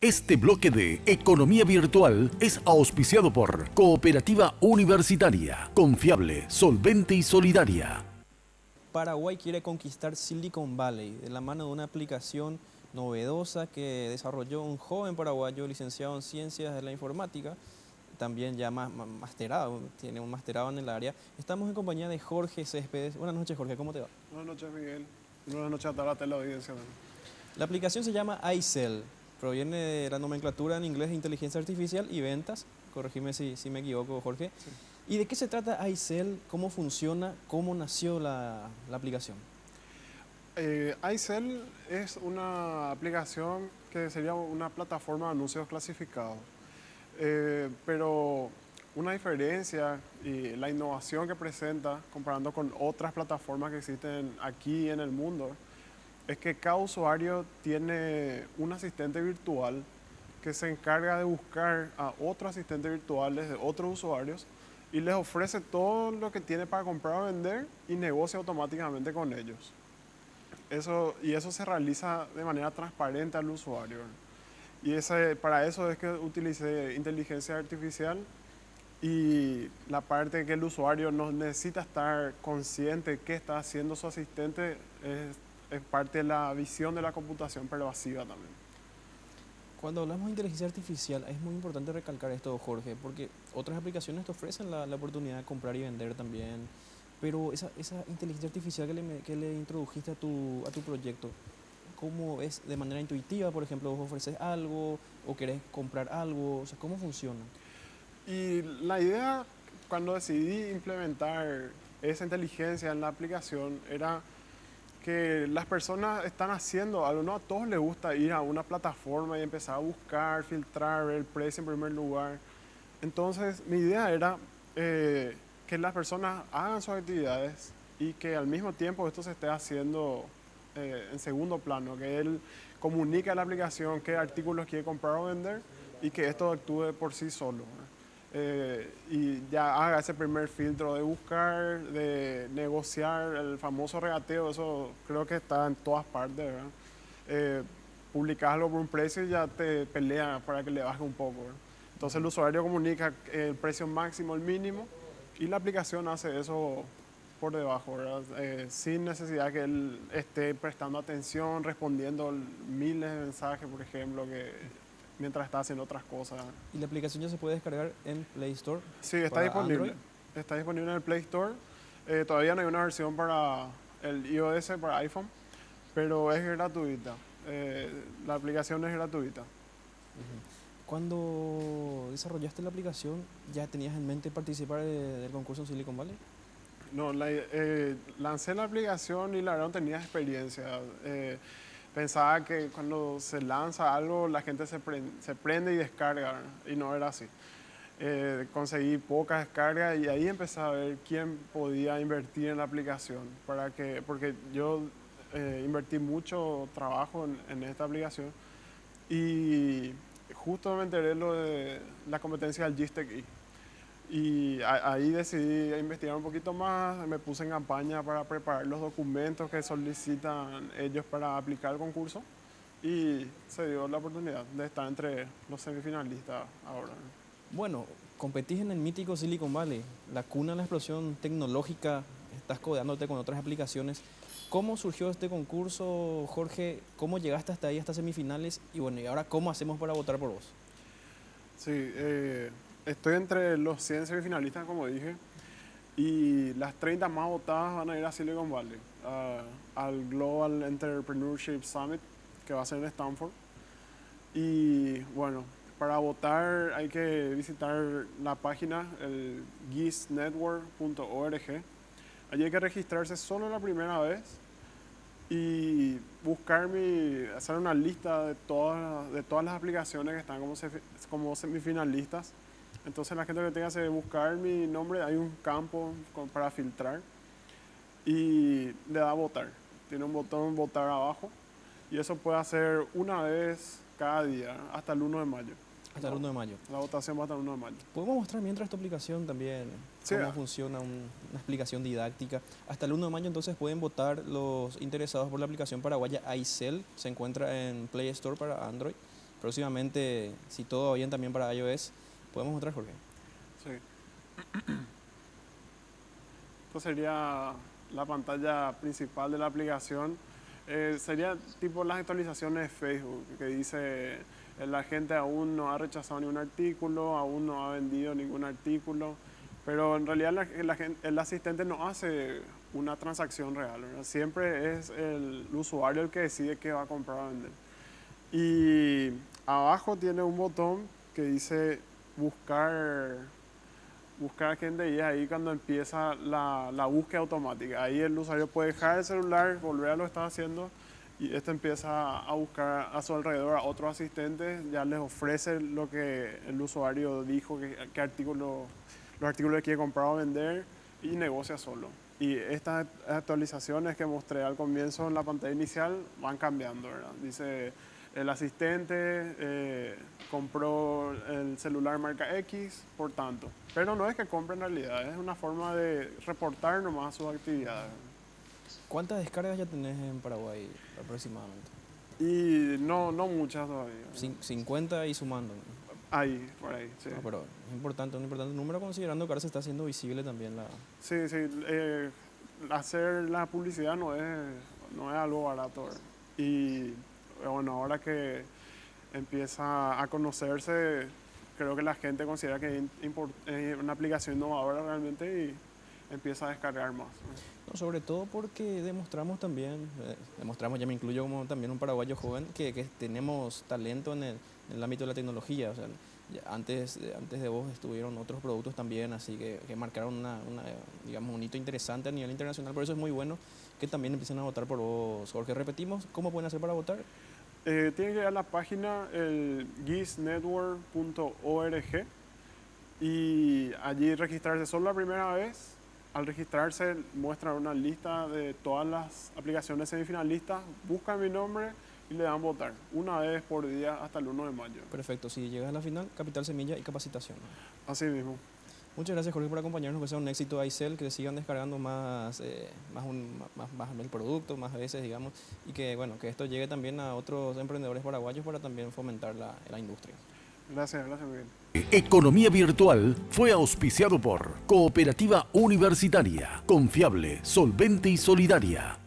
Este bloque de Economía Virtual es auspiciado por Cooperativa Universitaria, confiable, solvente y solidaria. Paraguay quiere conquistar Silicon Valley de la mano de una aplicación novedosa que desarrolló un joven paraguayo licenciado en Ciencias de la Informática, también ya masterado, tiene un masterado en el área. Estamos en compañía de Jorge Céspedes. Buenas noches, Jorge, ¿cómo te va? Buenas noches, Miguel. Buenas noches a toda la teleaudiencia. La aplicación se llama iCell, proviene de la nomenclatura en inglés de inteligencia artificial y ventas. Corregime si me equivoco, Jorge. Sí. ¿Y de qué se trata iCell? ¿Cómo funciona? ¿Cómo nació la aplicación? iCell es una aplicación que sería una plataforma de anuncios clasificados. Pero una diferencia y la innovación que presenta comparando con otras plataformas que existen aquí en el mundo es que cada usuario tiene un asistente virtual que se encarga de buscar a otros asistentes virtuales de otros usuarios y les ofrece todo lo que tiene para comprar o vender y negocia automáticamente con ellos. Eso se realiza de manera transparente al usuario. Y para eso es que utilicé inteligencia artificial y la parte que el usuario no necesita estar consciente de qué está haciendo su asistente es parte de la visión de la computación pervasiva también. Cuando hablamos de inteligencia artificial es muy importante recalcar esto, Jorge, porque otras aplicaciones te ofrecen la oportunidad de comprar y vender también, pero esa inteligencia artificial que le introdujiste a tu proyecto, ¿cómo es de manera intuitiva? Por ejemplo, vos ofreces algo o querés comprar algo, o sea, ¿cómo funciona? Y la idea cuando decidí implementar esa inteligencia en la aplicación era que las personas están haciendo algo, no a todos les gusta ir a una plataforma y empezar a buscar, filtrar, ver el precio en primer lugar. Entonces mi idea era que las personas hagan sus actividades y que al mismo tiempo esto se esté haciendo en segundo plano, que él comunique a la aplicación qué artículos quiere comprar o vender y que esto actúe por sí solo. Y ya haga ese primer filtro de buscar, de negociar, el famoso regateo, eso creo que está en todas partes, ¿verdad? Publicas algo por un precio y ya te pelea para que le baje un poco, ¿verdad? Entonces el usuario comunica el precio máximo, el mínimo, y la aplicación hace eso por debajo, ¿verdad? Sin necesidad que él esté prestando atención, respondiendo miles de mensajes, por ejemplo, mientras está haciendo otras cosas. ¿Y la aplicación ya se puede descargar en Play Store? Sí, está disponible. Android. Está disponible en el Play Store. Todavía no hay una versión para el iOS, para iPhone, pero es gratuita. La aplicación es gratuita. Cuando desarrollaste la aplicación, ¿ya tenías en mente participar del concurso en Silicon Valley? No, lancé la aplicación y la verdad no tenía experiencia. Pensaba que cuando se lanza algo la gente se prende y descarga, y no era así. Conseguí pocas descargas y ahí empecé a ver quién podía invertir en la aplicación, porque yo invertí mucho trabajo en esta aplicación y justo me enteré lo de la competencia del GISTEC y ahí decidí investigar un poquito más, me puse en campaña para preparar los documentos que solicitan ellos para aplicar el concurso y se dio la oportunidad de estar entre los semifinalistas ahora. Bueno, competís en el mítico Silicon Valley, la cuna de la explosión tecnológica, estás codeándote con otras aplicaciones. ¿Cómo surgió este concurso, Jorge? ¿Cómo llegaste hasta ahí, hasta semifinales? Y bueno, ¿y ahora cómo hacemos para votar por vos? Sí, estoy entre los 100 semifinalistas, como dije, y las 30 más votadas van a ir a Silicon Valley, al Global Entrepreneurship Summit, que va a ser en Stanford. Y bueno, para votar hay que visitar la página, el gisnetwork.org. Allí hay que registrarse solo la primera vez y hacer una lista de todas las aplicaciones que están como semifinalistas. Entonces la gente que tenga que buscar mi nombre, hay un campo para filtrar y le da a votar. Tiene un botón votar abajo y eso puede hacer una vez cada día hasta el 1 de mayo. Hasta el 1 de mayo. La votación va hasta el 1 de mayo. ¿Podemos mostrar mientras tu aplicación también cómo funciona una explicación didáctica? Hasta el 1 de mayo entonces pueden votar los interesados por la aplicación paraguaya iCell. Se encuentra en Play Store para Android. próximamente, si todo va bien también para iOS, podemos mostrar, Jorge. Sí. Esto sería la pantalla principal de la aplicación. Sería tipo las actualizaciones de Facebook, que dice la gente aún no ha rechazado ningún artículo, aún no ha vendido ningún artículo, pero en realidad el asistente no hace una transacción real, ¿verdad? Siempre es el usuario el que decide qué va a comprar o vender. Y abajo tiene un botón que dice buscar gente, y ahí cuando empieza la búsqueda automática. Ahí el usuario puede dejar el celular, volver a lo que estaba haciendo, y este empieza a buscar a su alrededor a otros asistentes, ya les ofrece lo que el usuario dijo, qué artículo, los artículos que quiere comprar o vender, y negocia solo. Y estas actualizaciones que mostré al comienzo en la pantalla inicial van cambiando, ¿verdad? Dice, el asistente compró el celular marca X, por tanto. Pero no es que compre en realidad, es una forma de reportar nomás sus actividades. ¿Cuántas descargas ya tenés en Paraguay aproximadamente? Y no muchas todavía. 50 y sumando. Ahí, por ahí, sí. No, pero es importante, un importante número considerando que ahora se está haciendo visible también la... Sí, hacer la publicidad no es algo barato, ¿verdad? Y bueno, ahora que empieza a conocerse, creo que la gente considera que es una aplicación innovadora realmente y empieza a descargar más, ¿no? No, sobre todo porque demostramos también, ya me incluyo como también un paraguayo joven, que tenemos talento en el ámbito de la tecnología. O sea, antes de vos estuvieron otros productos también, así que marcaron digamos, un hito interesante a nivel internacional. Por eso es muy bueno que también empiecen a votar por vos, Jorge. Repetimos, ¿cómo pueden hacer para votar? Tienen que ir a la página gisnetwork.org y allí registrarse solo la primera vez. Al registrarse muestran una lista de todas las aplicaciones semifinalistas, buscan mi nombre y le dan votar una vez por día hasta el 1 de mayo. Perfecto, si llegas a la final, Capital Semilla y capacitación. Así mismo. Muchas gracias, Jorge, por acompañarnos. Que sea un éxito a iCell, que sigan descargando más el producto, más veces, digamos, y que, bueno, que esto llegue también a otros emprendedores paraguayos para también fomentar la industria. Gracias, Miguel. Economía Virtual fue auspiciado por Cooperativa Universitaria, confiable, solvente y solidaria.